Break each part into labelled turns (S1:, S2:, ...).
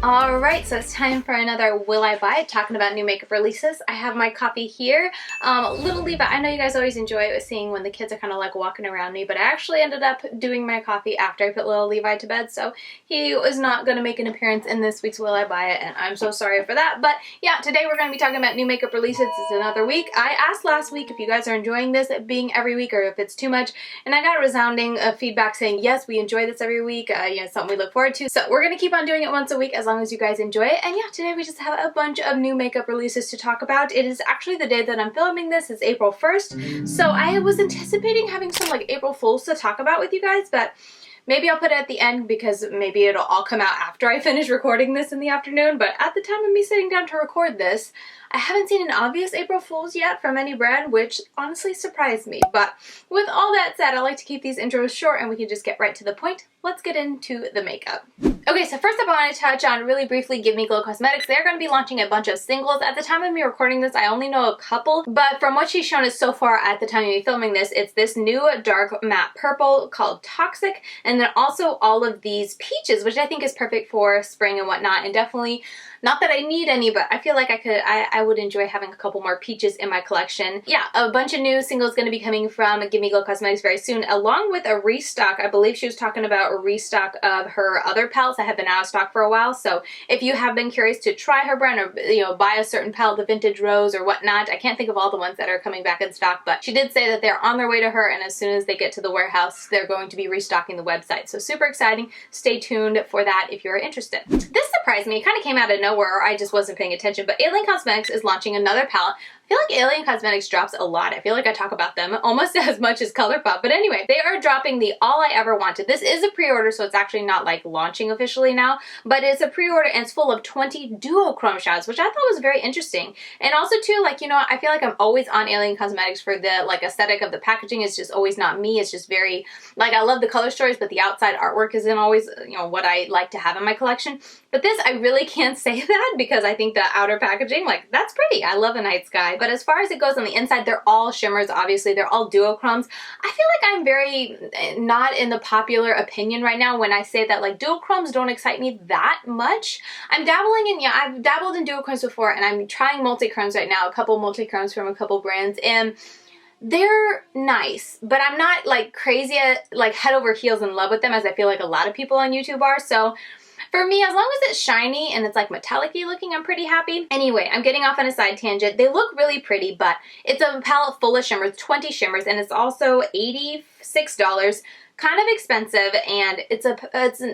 S1: Alright, so it's time for another Will I Buy It, talking about new makeup releases. I have my coffee here. Little Levi, I know you guys always enjoy seeing when the kids are kind of like walking around me, but I actually ended up doing my coffee after I put little Levi to bed, so he was not going to make an appearance in this week's Will I Buy It, and I'm so sorry for that. But yeah, today we're going to be talking about new makeup releases. It's another week. I asked last week if you guys are enjoying this being every week or if it's too much, and I got resounding feedback saying yes, we enjoy this every week. Something we look forward to. So we're going to keep on doing it once a week as long as you guys enjoy it. And yeah, today we just have a bunch of new makeup releases to talk about. It is actually the day that I'm filming this. It's April 1st. So I was anticipating having some like April Fools to talk about with you guys, but maybe I'll put it at the end because maybe it'll all come out after I finish recording this in the afternoon. But at the time of me sitting down to record this, I haven't seen an obvious April Fool's yet from any brand, which honestly surprised me. But with all that said, I like to keep these intros short and we can just get right to the point. Let's get into the makeup. Okay, so first up I want to touch on really briefly Give Me Glow Cosmetics. They're going to be launching a bunch of singles. At the time of me recording this, I only know a couple, but from what she's shown us so far at the time of me filming this, it's this new dark matte purple called Toxic, and then also all of these peaches, which I think is perfect for spring and whatnot, and definitely not that I need any, but I feel like I would enjoy having a couple more peaches in my collection. Yeah, a bunch of new singles going to be coming from Give Me Glow Cosmetics very soon, along with a restock. I believe she was talking about a restock of her other palettes that have been out of stock for a while. So if you have been curious to try her brand or buy a certain palette, the Vintage Rose or whatnot, I can't think of all the ones that are coming back in stock, but she did say that they're on their way to her, and as soon as they get to the warehouse, they're going to be restocking the website. So super exciting. Stay tuned for that if you're interested. This surprised me. It kind of came out of nowhere, or I just wasn't paying attention, but Alien Cosmetics is launching another palette. I feel like Alien Cosmetics drops a lot. I feel like I talk about them almost as much as ColourPop. But anyway, they are dropping the All I Ever Wanted. This is a pre-order, so it's actually not like launching officially now, but it's a pre-order and it's full of 20 duochrome shadows, which I thought was very interesting. And also too, like, I feel like I'm always on Alien Cosmetics for the like aesthetic of the packaging. It's just always not me. It's just very, like, I love the color stories, but the outside artwork isn't always, what I like to have in my collection. But this, I really can't say that because I think the outer packaging, like, that's pretty. I love a night sky. But as far as it goes on the inside, they're all shimmers, obviously. They're all duochromes. I feel like I'm very not in the popular opinion right now when I say that, like, duochromes don't excite me that much. I'm dabbling in, I've dabbled in duochromes before, and I'm trying multi-chromes right now, a couple multi-chromes from a couple brands, and they're nice, but I'm not, like, crazy, like, head over heels in love with them as I feel like a lot of people on YouTube are, so for me, as long as it's shiny and it's like metallic-y looking, I'm pretty happy. Anyway, I'm getting off on a side tangent. They look really pretty, but it's a palette full of shimmers, 20 shimmers, and it's also $86. Kind of expensive, and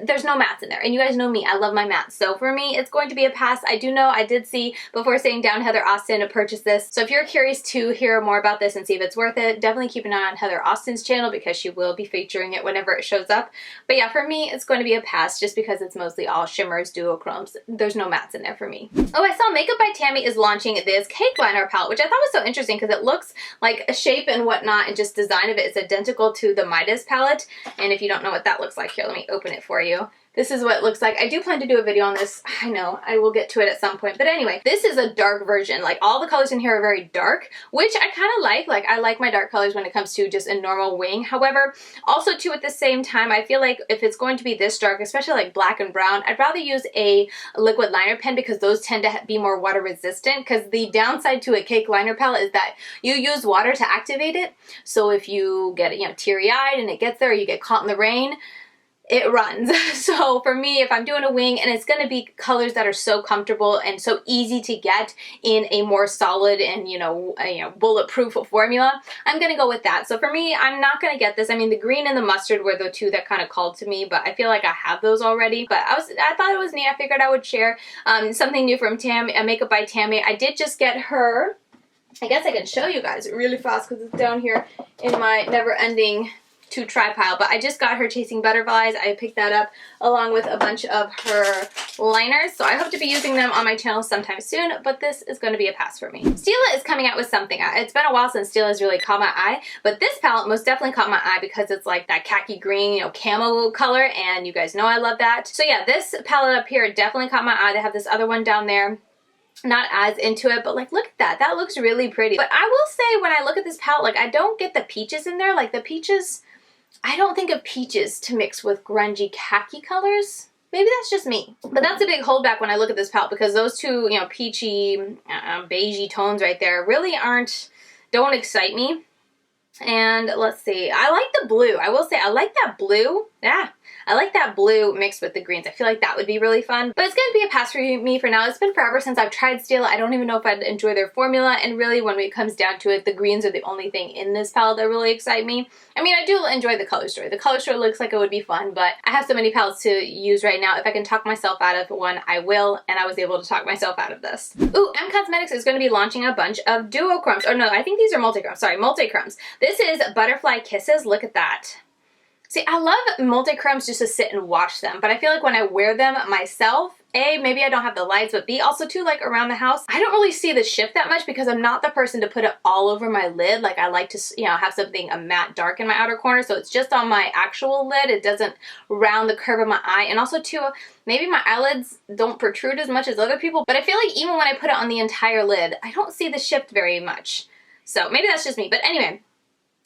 S1: there's no mattes in there, and you guys know me, I love my mattes, so for me it's going to be a pass. I do know I did see before sitting down Heather Austin to purchase this, so if you're curious to hear more about this and see if it's worth it, definitely keep an eye on Heather Austin's channel because she will be featuring it whenever it shows up. But yeah, for me it's going to be a pass just because it's mostly all shimmers, duochromes. There's no mattes in there for me. Oh, I saw Makeup by Tammi is launching this cake liner palette, which I thought was so interesting because it looks like a shape and whatnot, and just design of it is identical to the Midas palette. And if you don't know what that looks like, here, let me open it for you. This is what it looks like. I do plan to do a video on this. I know, I will get to it at some point. But anyway, this is a dark version. Like, all the colors in here are very dark, which I kind of like. Like, I like my dark colors when it comes to just a normal wing. However, also too, at the same time, I feel like if it's going to be this dark, especially like black and brown, I'd rather use a liquid liner pen because those tend to be more water resistant, because the downside to a cake liner palette is that you use water to activate it. So if you get, teary-eyed and it gets there, or you get caught in the rain, it runs. So for me, if I'm doing a wing and it's going to be colors that are so comfortable and so easy to get in a more solid and bulletproof formula, I'm going to go with that. So for me, I'm not going to get this. I mean, the green and the mustard were the two that kind of called to me, but I feel like I have those already. But I thought it was neat. I figured I would share something new from Tammi, Makeup by Tammi. I did just get her. I guess I can show you guys really fast because it's down here in my never-ending to-try pile, but I just got her Chasing Butterflies. I picked that up along with a bunch of her liners, so I hope to be using them on my channel sometime soon, but this is going to be a pass for me. Stila is coming out with something. It's been a while since Stila has really caught my eye, but this palette most definitely caught my eye because it's like that khaki green, camo color, and you guys know I love that. So yeah, this palette up here definitely caught my eye. They have this other one down there. Not as into it, but like, look at that. That looks really pretty. But I will say, when I look at this palette, like, I don't get the peaches in there. Like, the peaches, I don't think of peaches to mix with grungy khaki colors. Maybe that's just me. But that's a big holdback when I look at this palette, because those two, you know, peachy, beigey tones right there really don't excite me. And let's see, I like the blue. I will say I like that blue. Yeah, I like that blue mixed with the greens. I feel like that would be really fun. But it's going to be a pass for me for now. It's been forever since I've tried Stila. I don't even know if I'd enjoy their formula. And really, when it comes down to it, the greens are the only thing in this palette that really excite me. I mean, I do enjoy the color story. The color story looks like it would be fun, but I have so many palettes to use right now. If I can talk myself out of one, I will. And I was able to talk myself out of this. Ooh, Emme Cosmetics is going to be launching a bunch of duochromes. Or no, I think these are multichromes. Sorry, multichromes. This is Butterfly Kisses. Look at that. See, I love multi-chromes just to sit and watch them, but I feel like when I wear them myself, A, maybe I don't have the lights, but B, also too, like around the house, I don't really see the shift that much because I'm not the person to put it all over my lid. Like I like to, you know, have something a matte dark in my outer corner, so it's just on my actual lid. It doesn't round the curve of my eye, and also too, maybe my eyelids don't protrude as much as other people, but I feel like even when I put it on the entire lid, I don't see the shift very much. So maybe that's just me, but anyway.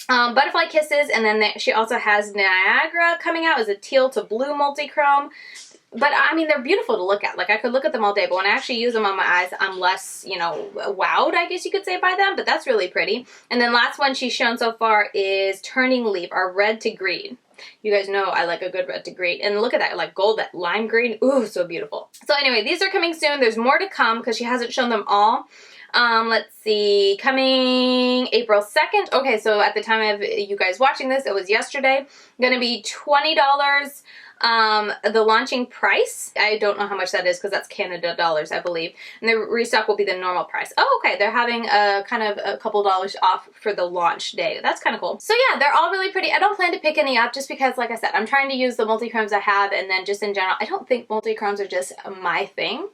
S1: Butterfly Kisses, and then she also has Niagara coming out as a teal to blue multi-chrome. But I mean, they're beautiful to look at. Like I could look at them all day, but when I actually use them on my eyes, I'm less, you know, wowed, I guess you could say, by them, but that's really pretty. And then last one she's shown so far is Turning Leaf, our red to green. You guys know I like a good red to green. And look at that, like gold, that lime green. Ooh, so beautiful. So anyway, these are coming soon. There's more to come because she hasn't shown them all. Let's see, coming April 2nd. Okay, so at the time of you guys watching this, it was yesterday. Gonna be $20. The launching price, I don't know how much that is because that's Canada dollars, I believe. And the restock will be the normal price. Oh, okay, they're having a kind of a couple dollars off for the launch day. That's kind of cool. So yeah, they're all really pretty. I don't plan to pick any up just because, like I said, I'm trying to use the multi-chromes I have, and then just in general, I don't think multi-chromes are just my thing.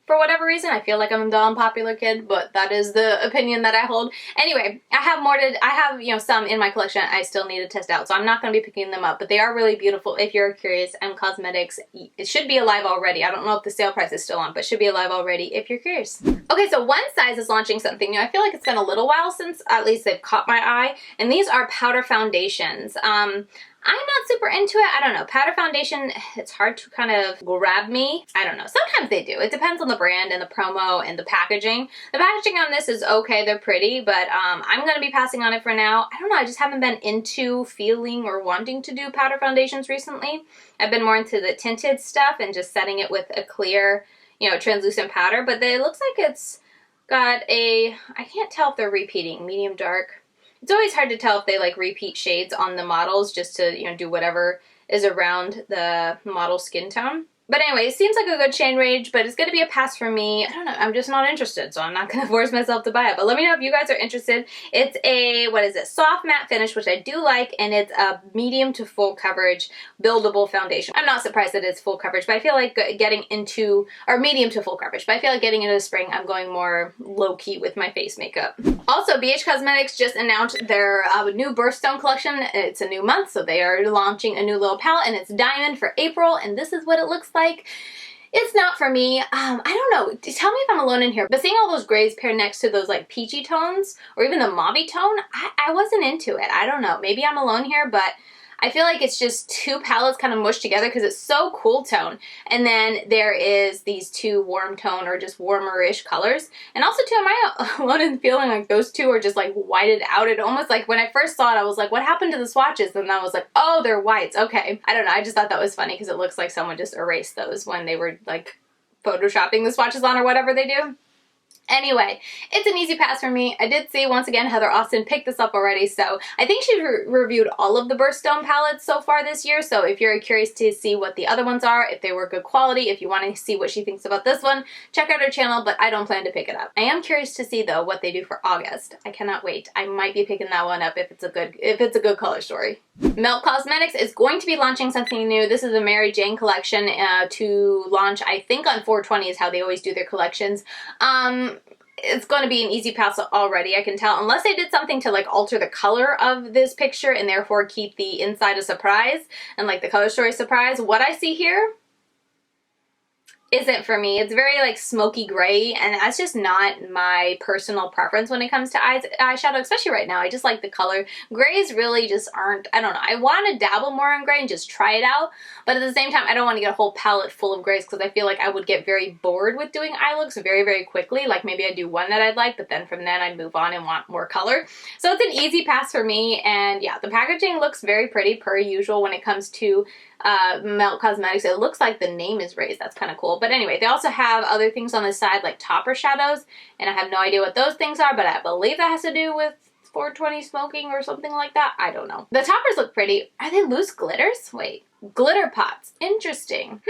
S1: For whatever reason, I feel like I'm the unpopular kid, but that is the opinion that I hold. Anyway, I have, you know, some in my collection I still need to test out, so I'm not going to be picking them up, but they are really beautiful. If you're curious, Emme Cosmetics, it should be alive already. I don't know if the sale price is still on, but it should be alive already if you're curious. Okay, so One Size is launching something new. I feel like it's been a little while since at least they've caught my eye, and these are powder foundations. I'm not super into it. I don't know. Powder foundation, it's hard to kind of grab me. I don't know. Sometimes they do. It depends on the brand and the promo and the packaging. The packaging on this is okay. They're pretty, but I'm going to be passing on it for now. I don't know. I just haven't been into feeling or wanting to do powder foundations recently. I've been more into the tinted stuff and just setting it with a clear, you know, translucent powder, but it looks like it's got a, I can't tell if they're repeating, medium dark. It's always hard to tell if they like repeat shades on the models just to, you know, do whatever is around the model skin tone. But anyway, it seems like a good shade range, but it's going to be a pass for me. I don't know. I'm just not interested, so I'm not going to force myself to buy it. But let me know if you guys are interested. It's a, what is it, soft matte finish, which I do like, and it's a medium to full coverage buildable foundation. I'm not surprised that it's full coverage, but I feel like getting into, or medium to full coverage, but I feel like getting into the spring, I'm going more low-key with my face makeup. Also, BH Cosmetics just announced their new birthstone collection. It's a new month, so they are launching a new little palette, and it's Diamond for April, and this is what it looks like. It's not for me. I don't know. Tell me if I'm alone in here, but seeing all those grays paired next to those like peachy tones or even the mauve tone, I wasn't into it. I don't know. Maybe I'm alone here, but I feel like it's just two palettes kind of mushed together because it's so cool tone. And then there is these two warm tone or just warmer-ish colors. And also too, am I alone in feeling like those two are just like whited out? It almost like when I first saw it, I was like, what happened to the swatches? And I was like, oh, they're whites. Okay. I don't know. I just thought that was funny because it looks like someone just erased those when they were like photoshopping the swatches on or whatever they do. Anyway, it's an easy pass for me. I did see, once again, Heather Austin picked this up already, so I think she reviewed all of the birthstone palettes so far this year, so if you're curious to see what the other ones are, if they were good quality, if you want to see what she thinks about this one, check out her channel, but I don't plan to pick it up. I am curious to see, though, what they do for August. I cannot wait. I might be picking that one up if it's a good color story. Emme Cosmetics is going to be launching something new. This is a Mary Jane collection to launch, I think, on 4/20 is how they always do their collections. It's going to be an easy pass already, I can tell, unless they did something to like alter the color of this picture and therefore keep the inside a surprise and like the color story surprise. What I see here, isn't for me. It's very like smoky gray, and that's just not my personal preference when it comes to eyeshadow, especially right now. I just like the color. Grays really just aren't, I don't know. I want to dabble more in gray and just try it out, but at the same time, I don't want to get a whole palette full of grays because I feel like I would get very bored with doing eye looks very, very quickly. Like maybe I'd do one that I'd like, but then from then I'd move on and want more color. So it's an easy pass for me, and yeah, the packaging looks very pretty per usual when it comes to Emme Cosmetics. It looks like the name is raised. That's kind of cool. But anyway, they also have other things on the side like topper shadows, and I have no idea what those things are, but I believe that has to do with 420 smoking or something like that. I don't know. The toppers look pretty. Are they loose glitters? Wait, glitter pots. Interesting.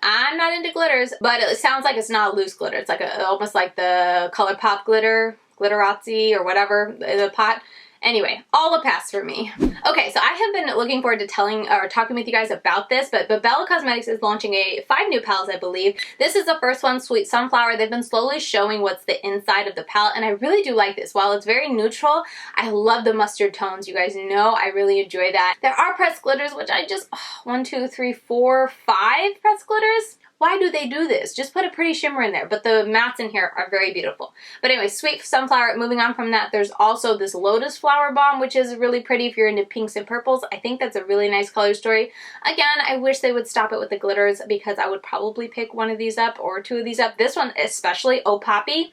S1: I'm not into glitters, but it sounds like it's not loose glitter. It's like almost like the ColourPop glitter, Glitterazzi or whatever, the pot. Anyway, all a pass for me. Okay, so I have been looking forward to talking with you guys about this, but Bebella Cosmetics is launching 5 new palettes, I believe. This is the first one, Sweet Sunflower. They've been slowly showing what's the inside of the palette, and I really do like this. While it's very neutral, I love the mustard tones. You guys know I really enjoy that. There are pressed glitters, which I just, 1, 2, 3, 4, 5 pressed glitters. Why do they do this? Just put a pretty shimmer in there, but the mattes in here are very beautiful. But anyway, Sweet Sunflower, moving on from that, there's also this Lotus Flower Bomb, which is really pretty if you're into pinks and purples. I think that's a really nice color story. Again, I wish they would stop it with the glitters because I would probably pick one of these up or 2 of these up. This one especially, Oh Poppy,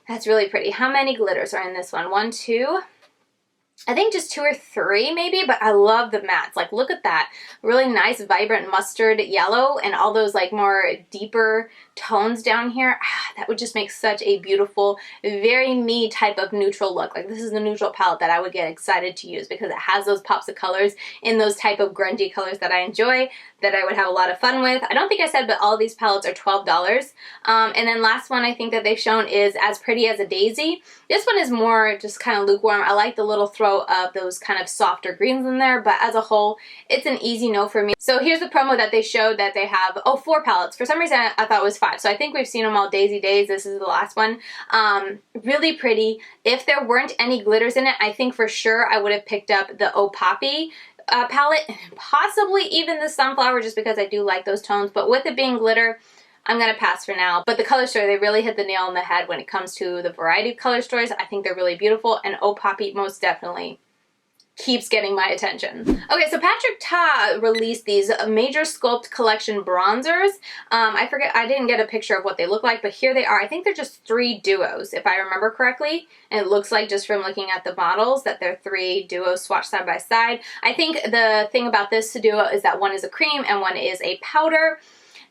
S1: that's really pretty. How many glitters are in this one? 1, 2... I think just 2 or 3 maybe, but I love the mattes. Like, look at that. Really nice, vibrant mustard yellow and all those like more deeper tones down here. That would just make such a beautiful, very me type of neutral look. Like, this is the neutral palette that I would get excited to use because it has those pops of colors in those type of grungy colors that I enjoy, that I would have a lot of fun with. I don't think I said, but all of these palettes are $12. And then last one I think that they've shown is As Pretty as a Daisy. This one is more just kind of lukewarm. I like the little throw of those kind of softer greens in there, but as a whole, it's an easy no for me. So here's the promo that they showed that they have, 4 palettes. For some reason, I thought it was 5. So I think we've seen them all. Daisy Days, this is the last one. Really pretty. If there weren't any glitters in it, I think for sure I would have picked up the Oh Poppy palette, possibly even the Sunflower, just because I do like those tones. But with it being glitter, I'm going to pass for now. But the color story, they really hit the nail on the head when it comes to the variety of color stories. I think they're really beautiful, and Oh Poppy most definitely keeps getting my attention. Okay, so Patrick Ta released these Major Sculpt Collection bronzers. I forget, I didn't get a picture of what they look like, but here they are. I think they're just 3 duos, if I remember correctly. And it looks like, just from looking at the models, that they're 3 duos swatched side by side. I think the thing about this duo is that one is a cream and one is a powder.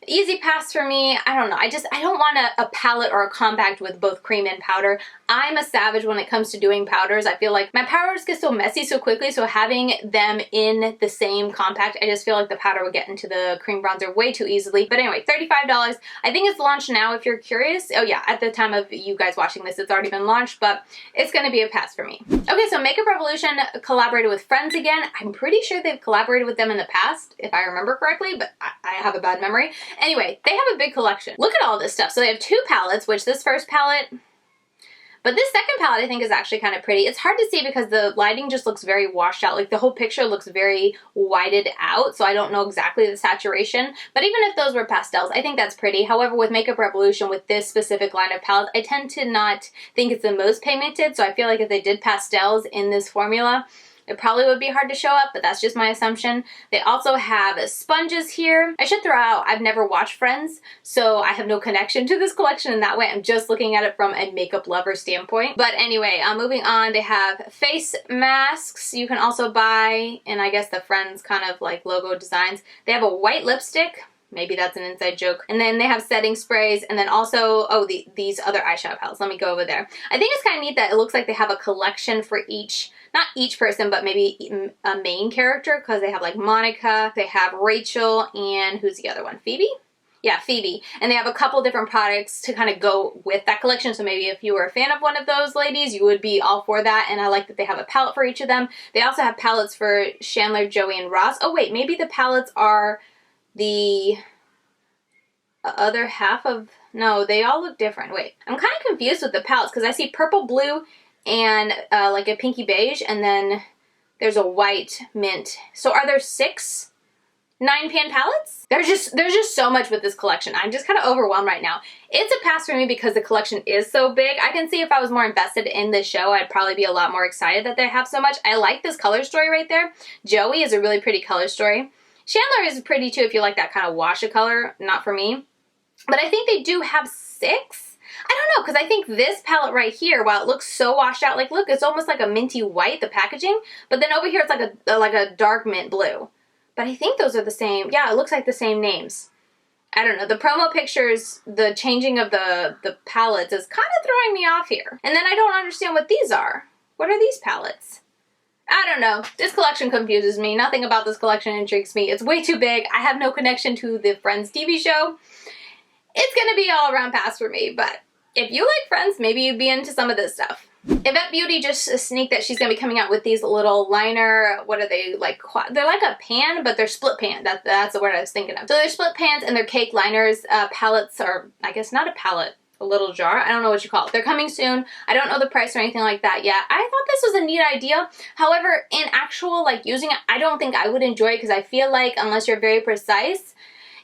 S1: Easy pass for me. I don't know. I don't want a palette or a compact with both cream and powder. I'm a savage when it comes to doing powders. I feel like my powders get so messy so quickly, so having them in the same compact, I just feel like the powder would get into the cream bronzer way too easily. But anyway, $35. I think it's launched now if you're curious. Oh yeah, at the time of you guys watching this, it's already been launched, but it's going to be a pass for me. Okay, so Makeup Revolution collaborated with Friends again. I'm pretty sure they've collaborated with them in the past, if I remember correctly, but I have a bad memory. Anyway, they have a big collection. Look at all this stuff. So they have 2 palettes, which this first palette, but this second palette I think is actually kind of pretty. It's hard to see because the lighting just looks very washed out. Like, the whole picture looks very whited out, so I don't know exactly the saturation. But even if those were pastels, I think that's pretty. However, with Makeup Revolution, with this specific line of palettes, I tend to not think it's the most pigmented, so I feel like if they did pastels in this formula, it probably would be hard to show up, but that's just my assumption. They also have sponges here. I should throw out, I've never watched Friends, so I have no connection to this collection in that way. I'm just looking at it from a makeup lover standpoint. But anyway, moving on, they have face masks you can also buy, and I guess the Friends kind of like logo designs. They have a white lipstick. Maybe that's an inside joke. And then they have setting sprays, and then also, these other eyeshadow palettes. Let me go over there. I think it's kind of neat that it looks like they have a collection for each, not each person, but maybe a main character, because they have like Monica, they have Rachel, and who's the other one? Phoebe? Yeah, Phoebe. And they have a couple different products to kind of go with that collection. So maybe if you were a fan of one of those ladies, you would be all for that. And I like that they have a palette for each of them. They also have palettes for Chandler, Joey, and Ross. Oh wait, maybe the palettes are the other half of, no, they all look different. Wait, I'm kind of confused with the palettes because I see purple, blue, and like a pinky beige, and then there's a white mint. So are there 6 9-pan palettes? There's just so much with this collection. I'm just kind of overwhelmed right now. It's a pass for me because the collection is so big. I can see if I was more invested in this show, I'd probably be a lot more excited that they have so much. I like this color story right there. Joey is a really pretty color story. Chandler is pretty too if you like that kind of wash of color. Not for me. But I think they do have 6. I don't know, because I think this palette right here, while it looks so washed out, like look, it's almost like a minty white, the packaging. But then over here it's like a dark mint blue. But I think those are the same. Yeah, it looks like the same names. I don't know. The promo pictures, the changing of the palettes is kind of throwing me off here. And then I don't understand what these are. What are these palettes? I don't know. This collection confuses me. Nothing about this collection intrigues me. It's way too big. I have no connection to the Friends TV show. It's going to be all around pass for me. But if you like Friends, maybe you'd be into some of this stuff. Ivette Beauty just sneaked that she's going to be coming out with these little liner, what are they, like, they're like a pan, but they're split pan. That's the word I was thinking of. So they're split pans and they're cake liners. Palettes are, I guess not a palette, a little jar. I don't know what you call it. They're coming soon. I don't know the price or anything like that yet. I thought this was a neat idea. However, in actual, like, using it, I don't think I would enjoy it because I feel like unless you're very precise,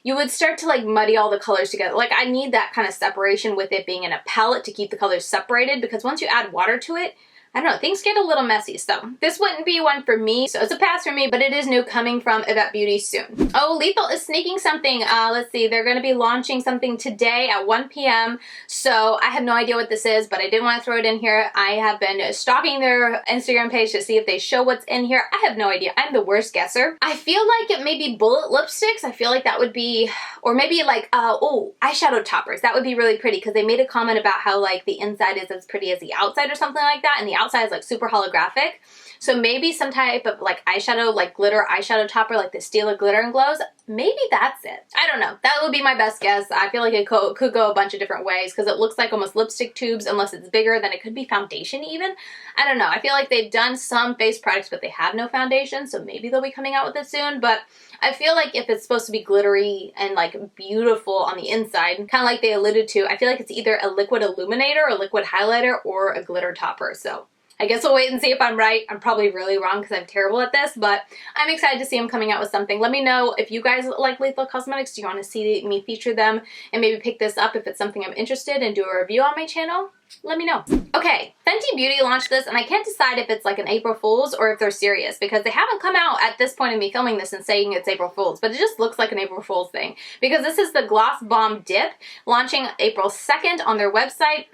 S1: you would start to like muddy all the colors together. Like I need that kind of separation with it being in a palette to keep the colors separated because once you add water to it, I don't know, things get a little messy. So this wouldn't be one for me. So it's a pass for me, but it is new coming from Ivette Beauty soon. Oh, Lethal is sneaking something. Let's see, they're going to be launching something today at 1 p.m. So I have no idea what this is, but I did want to throw it in here. I have been stalking their Instagram page to see if they show what's in here. I have no idea. I'm the worst guesser. I feel like it may be bullet lipsticks. I feel like that would be, or maybe like, oh, eyeshadow toppers. That would be really pretty because they made a comment about how like the inside is as pretty as the outside or something like that. And the outside is like super holographic. So maybe some type of like eyeshadow, like glitter eyeshadow topper, like the Stila Glitter and Glows. Maybe that's it. I don't know. That would be my best guess. I feel like it could go a bunch of different ways because it looks like almost lipstick tubes unless it's bigger. Then it could be foundation even. I don't know. I feel like they've done some face products, but they have no foundation. So maybe they'll be coming out with it soon. But I feel like if it's supposed to be glittery and like beautiful on the inside, kind of like they alluded to, I feel like it's either a liquid illuminator, a liquid highlighter, or a glitter topper. So I guess we'll wait and see if I'm right. I'm probably really wrong because I'm terrible at this, but I'm excited to see them coming out with something. Let me know if you guys like Lethal Cosmetics. Do you want to see me feature them and maybe pick this up if it's something I'm interested in, do a review on my channel? Let me know. Okay, Fenty Beauty launched this, and I can't decide if it's like an April Fool's or if they're serious because they haven't come out at this point of me filming this and saying it's April Fool's, but it just looks like an April Fool's thing because this is the Gloss Bomb Dip launching April 2nd on their website.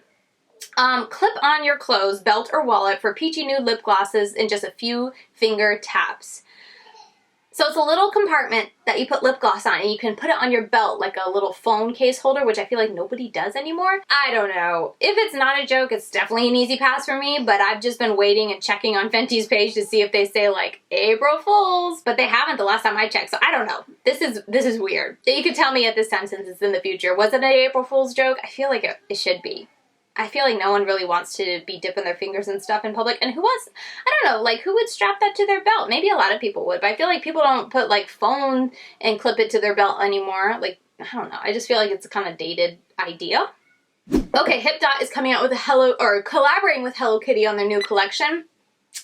S1: Clip on your clothes, belt or wallet for peachy nude lip glosses in just a few finger taps. So it's a little compartment that you put lip gloss on and you can put it on your belt like a little phone case holder, which I feel like nobody does anymore. I don't know. If it's not a joke, it's definitely an easy pass for me, but I've just been waiting and checking on Fenty's page to see if they say like April Fools, but they haven't the last time I checked, so I don't know. This is weird. You could tell me at this time since it's in the future. Was it an April Fool's joke? I feel like it should be. I feel like no one really wants to be dipping their fingers and stuff in public. And who wants, I don't know, like who would strap that to their belt? Maybe a lot of people would, but I feel like people don't put like phone and clip it to their belt anymore. Like, I don't know. I just feel like it's a kind of dated idea. Okay, Hipdot is coming out with collaborating with Hello Kitty on their new collection.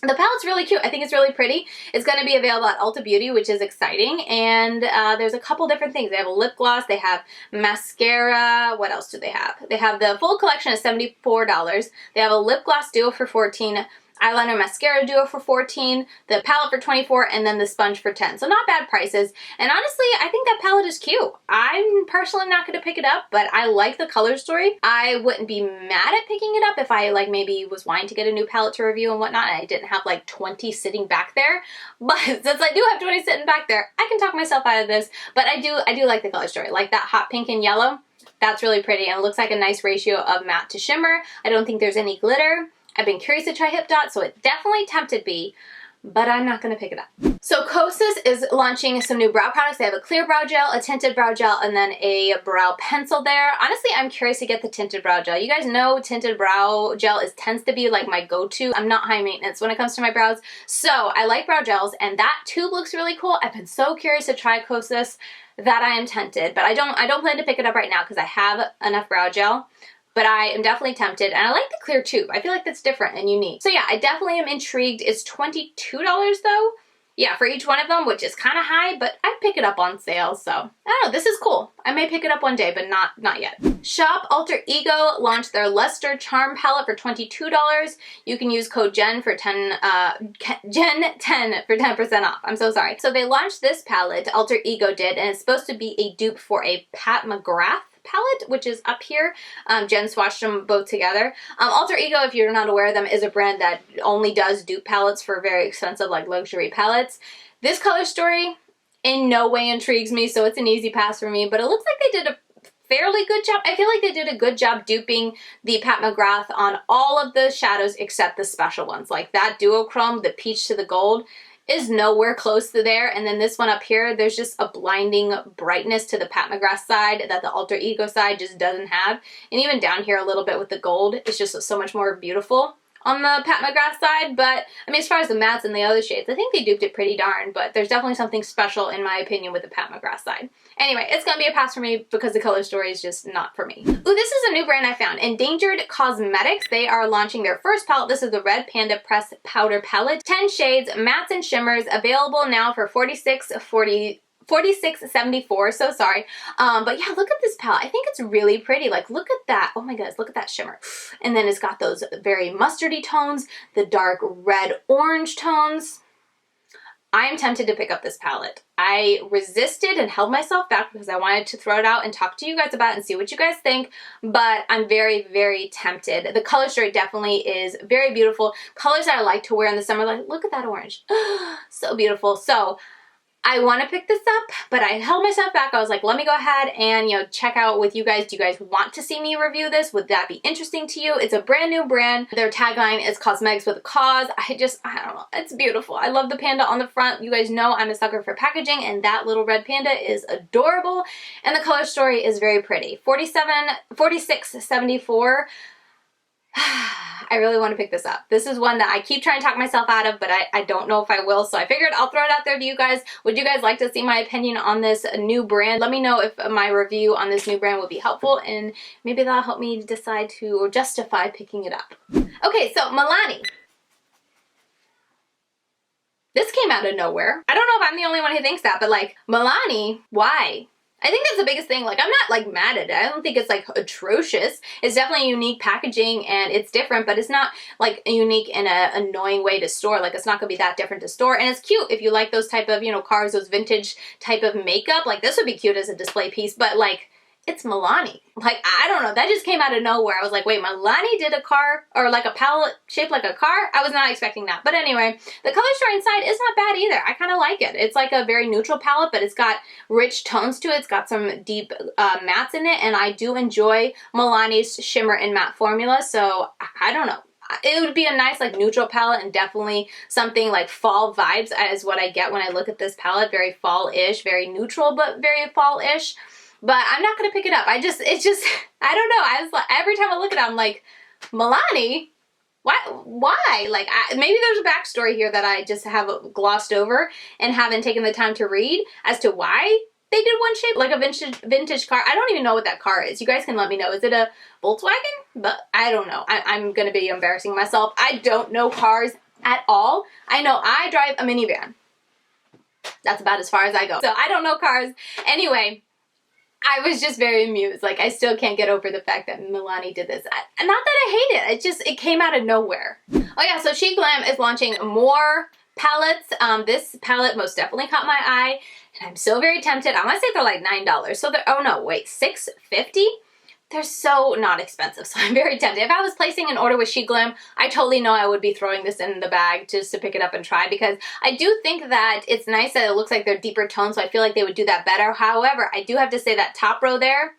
S1: The palette's really cute. I think it's really pretty. It's going to be available at Ulta Beauty, which is exciting. And there's a couple different things. They have a lip gloss. They have mascara. What else do they have? They have the full collection is $74. They have a lip gloss duo for $14. Eyeliner mascara duo for $14, the palette for $24, and then the sponge for $10. So not bad prices. And honestly, I think that palette is cute. I'm personally not going to pick it up, but I like the color story. I wouldn't be mad at picking it up if I like maybe was wanting to get a new palette to review and whatnot, and I didn't have like 20 sitting back there. But since I do have 20 sitting back there, I can talk myself out of this. But I do like the color story. Like that hot pink and yellow. That's really pretty, and it looks like a nice ratio of matte to shimmer. I don't think there's any glitter. I've been curious to try Hipdot, so it definitely tempted me, but I'm not going to pick it up. So Kosas is launching some new brow products. They have a clear brow gel, a tinted brow gel, and then a brow pencil there. Honestly, I'm curious to get the tinted brow gel. You guys know tinted brow gel tends to be like my go-to. I'm not high maintenance when it comes to my brows, so I like brow gels, and that tube looks really cool. I've been so curious to try Kosas that I am tempted, but I don't plan to pick it up right now because I have enough brow gel. But I am definitely tempted, and I like the clear tube. I feel like that's different and unique. So yeah, I definitely am intrigued. It's $22 though. yeah, for each one of them, which is kind of high, but I'd pick it up on sale, so I don't know, this is cool. I may pick it up one day, but not yet. Shop Alter Ego launched their Luster Charm palette for $22. You can use code Jen for Jen10 for 10% off. I'm so sorry. So they launched this palette, Alter Ego did, and it's supposed to be a dupe for a Pat McGrath palette, which is up here. Jen swatched them both together. Alter Ego, if you're not aware of them, is a brand that only does dupe palettes for very expensive, like, luxury palettes. This color story in no way intrigues me, so it's an easy pass for me, but it looks like they did a fairly good job. I feel like they did a good job duping the Pat McGrath on all of the shadows except the special ones. Like that duochrome, the peach to the gold, is nowhere close to there. And then this one up here, there's just a blinding brightness to the Pat McGrath side that the Alter Ego side just doesn't have. And even down here a little bit with the gold, it's just so much more beautiful on the Pat McGrath side. But I mean, as far as the mattes and the other shades, I think they duped it pretty darn, but there's definitely something special in my opinion with the Pat McGrath side. Anyway, it's gonna be a pass for me because the color story is just not for me. Ooh, this is a new brand I found, Endangered Cosmetics. They are launching their first palette. This is the Red Panda Press Powder Palette. 10 shades, mattes and shimmers, available now for $46.74, so sorry. But yeah, look at this palette. I think it's really pretty. Like, look at that. Oh my goodness, look at that shimmer. And then it's got those very mustardy tones, the dark red orange tones. I am tempted to pick up this palette. I resisted and held myself back because I wanted to throw it out and talk to you guys about it and see what you guys think, but I'm very, very tempted. The color story definitely is very beautiful. Colors that I like to wear in the summer, like, look at that orange. So beautiful. So I want to pick this up, but I held myself back. I was like, let me go ahead and, you know, check out with you guys. Do you guys want to see me review this? Would that be interesting to you? It's a brand new brand. Their tagline is cosmetics with a cause. I don't know. It's beautiful. I love the panda on the front. You guys know I'm a sucker for packaging, and that little red panda is adorable. And the color story is very pretty. $46.74. I really want to pick this up. This is one that I keep trying to talk myself out of, but I don't know if I will, so I figured I'll throw it out there to you guys. Would you guys like to see my opinion on this new brand? Let me know if my review on this new brand would be helpful, and maybe that'll help me decide to, or justify picking it up. Okay, so Milani. This came out of nowhere. I don't know if I'm the only one who thinks that, but like, Milani, why? I think that's the biggest thing. Like, I'm not like mad at it. I don't think it's like atrocious. It's definitely unique packaging and it's different, but it's not like unique in an annoying way to store. Like, it's not gonna be that different to store. And it's cute if you like those type of, you know, cars, those vintage type of makeup. Like, this would be cute as a display piece, but like, it's Milani. Like, I don't know. That just came out of nowhere. I was like, wait, Milani did a car or like a palette shaped like a car? I was not expecting that. But anyway, the color story inside is not bad either. I kind of like it. It's like a very neutral palette, but it's got rich tones to it. It's got some deep mattes in it. And I do enjoy Milani's shimmer and matte formula. So I don't know. It would be a nice like neutral palette, and definitely something like fall vibes is what I get when I look at this palette. Very fall-ish, very neutral, but very fall-ish. But I'm not going to pick it up. It's just, I don't know. I was like, every time I look at it, I'm like, Milani? Why? Like, maybe there's a backstory here that I just have glossed over and haven't taken the time to read as to why they did one shape, like a vintage car. I don't even know what that car is. You guys can let me know. Is it a Volkswagen? But I don't know. I'm going to be embarrassing myself. I don't know cars at all. I know I drive a minivan. That's about as far as I go. So I don't know cars. Anyway, I was just very amused. Like, I still can't get over the fact that Milani did this. Not that I hate it. It came out of nowhere. Oh yeah, so SheGlam is launching more palettes. This palette most definitely caught my eye, and I'm so very tempted. I want to say they're like $9. So they're, oh no, wait, $6.50? They're so not expensive, so I'm very tempted. If I was placing an order with SheGlam, I totally know I would be throwing this in the bag just to pick it up and try, because I do think that it's nice that it looks like they're deeper tones, so I feel like they would do that better. However, I do have to say that top row there,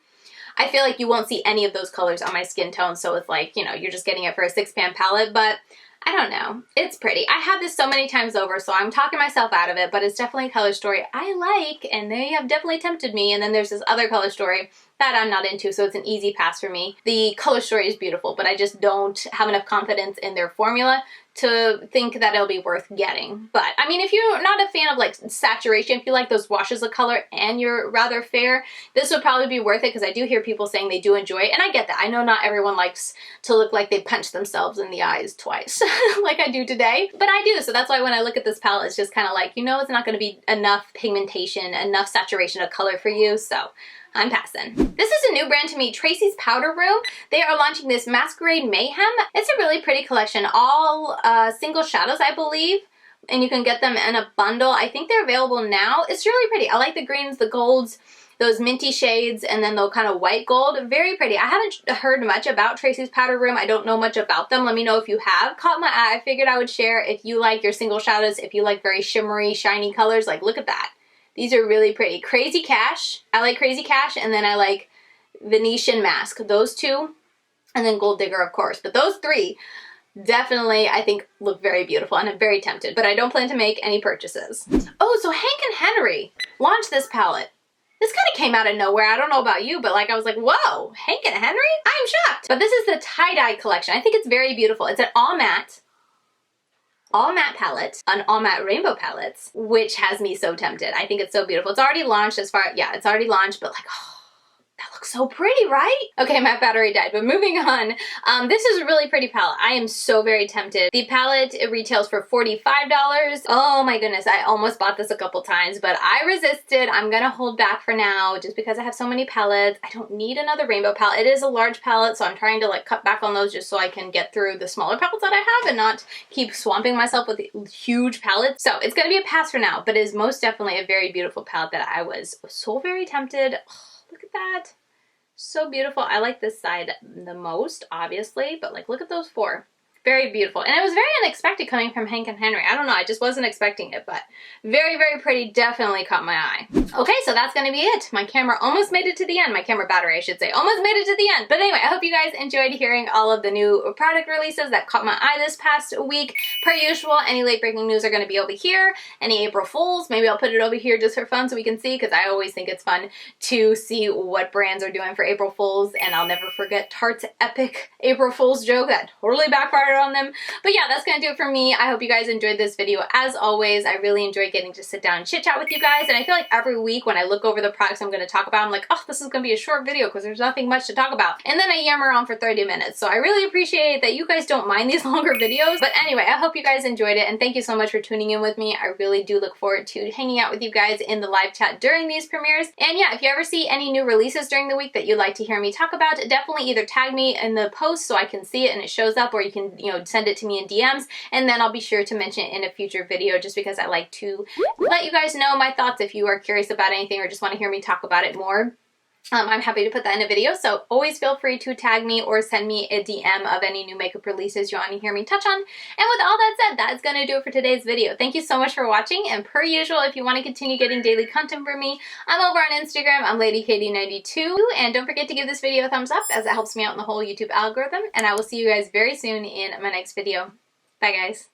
S1: I feel like you won't see any of those colors on my skin tone, so it's like, you know, you're just getting it for a 6-pan palette, but I don't know. It's pretty. I have this so many times over, so I'm talking myself out of it, but it's definitely a color story I like, and they have definitely tempted me. And then there's this other color story that I'm not into, so it's an easy pass for me. The color story is beautiful, but I just don't have enough confidence in their formula to think that it'll be worth getting. But I mean, if you're not a fan of like saturation, if you like those washes of color and you're rather fair, this would probably be worth it, because I do hear people saying they do enjoy it, and I get that. I know not everyone likes to look like they punched themselves in the eyes twice like I do today, but I do. So that's why when I look at this palette, it's just kind of like, you know, it's not going to be enough pigmentation, enough saturation of color for you, so I'm passing. This is a new brand to me, Tracy's Powder Room. They are launching this Masquerade Mayhem. It's a really pretty collection, all single shadows, I believe, and you can get them in a bundle. I think they're available now. It's really pretty. I like the greens, the golds, those minty shades, and then the kind of white gold. Very pretty. I haven't heard much about Tracy's Powder Room. I don't know much about them. Let me know if you have. Caught my eye. I figured I would share if you like your single shadows, if you like very shimmery, shiny colors. Like, look at that. These are really pretty. Crazy Cash. I like Crazy Cash, and then I like Venetian Mask. Those two, and then Gold Digger, of course. But those three definitely, I think, look very beautiful, and I'm very tempted, but I don't plan to make any purchases. Oh, so Hank and Henry launched this palette. This kind of came out of nowhere. I don't know about you, but like I was like, whoa, Hank and Henry? I'm shocked. But this is the tie-dye collection. I think it's very beautiful. It's an all matte palette, an all matte rainbow palettes, which has me so tempted. I think it's so beautiful. It's already launched yeah, it's already launched, but like, oh, that looks so pretty, right? Okay, my battery died, but moving on. This is a really pretty palette. I am so very tempted. The palette, it retails for $45. Oh my goodness, I almost bought this a couple times, but I resisted. I'm gonna hold back for now just because I have so many palettes. I don't need another rainbow palette. It is a large palette, so I'm trying to like cut back on those just so I can get through the smaller palettes that I have and not keep swamping myself with huge palettes. So it's gonna be a pass for now, but it is most definitely a very beautiful palette that I was so very tempted. Look at that. So beautiful. I like this side the most, obviously, but like, look at those four. Very beautiful. And it was very unexpected coming from Hank and Henry. I don't know, I just wasn't expecting it, but very, very pretty. Definitely caught my eye. Okay, so that's gonna be it. My camera almost made it to the end. My camera battery, I should say, almost made it to the end. But anyway, I hope you guys enjoyed hearing all of the new product releases that caught my eye this past week. Per usual, any late breaking news are gonna be over here. Any April Fools, maybe I'll put it over here just for fun so we can see, because I always think it's fun to see what brands are doing for April Fools, and I'll never forget Tarte's epic April Fools joke that totally backfired on them. But yeah, that's gonna do it for me. I hope you guys enjoyed this video. As always, I really enjoy getting to sit down and chit chat with you guys, and I feel like every week when I look over the products I'm gonna talk about, I'm like, oh, this is gonna be a short video because there's nothing much to talk about, and then I yammer on for 30 minutes. So I really appreciate that you guys don't mind these longer videos. But anyway, I hope you guys enjoyed it, and thank you so much for tuning in with me. I really do look forward to hanging out with you guys in the live chat during these premieres. And yeah, if you ever see any new releases during the week that you'd like to hear me talk about, definitely either tag me in the post so I can see it and it shows up, or you can, you know, send it to me in DMs, and then I'll be sure to mention it in a future video, just because I like to let you guys know my thoughts if you are curious about anything or just want to hear me talk about it more. I'm happy to put that in a video, so always feel free to tag me or send me a DM of any new makeup releases you want to hear me touch on. And with all that said, that is going to do it for today's video. Thank you so much for watching, and per usual, if you want to continue getting daily content from me, I'm over on Instagram. I'm LadyKatie92, and don't forget to give this video a thumbs up, as it helps me out in the whole YouTube algorithm, and I will see you guys very soon in my next video. Bye, guys.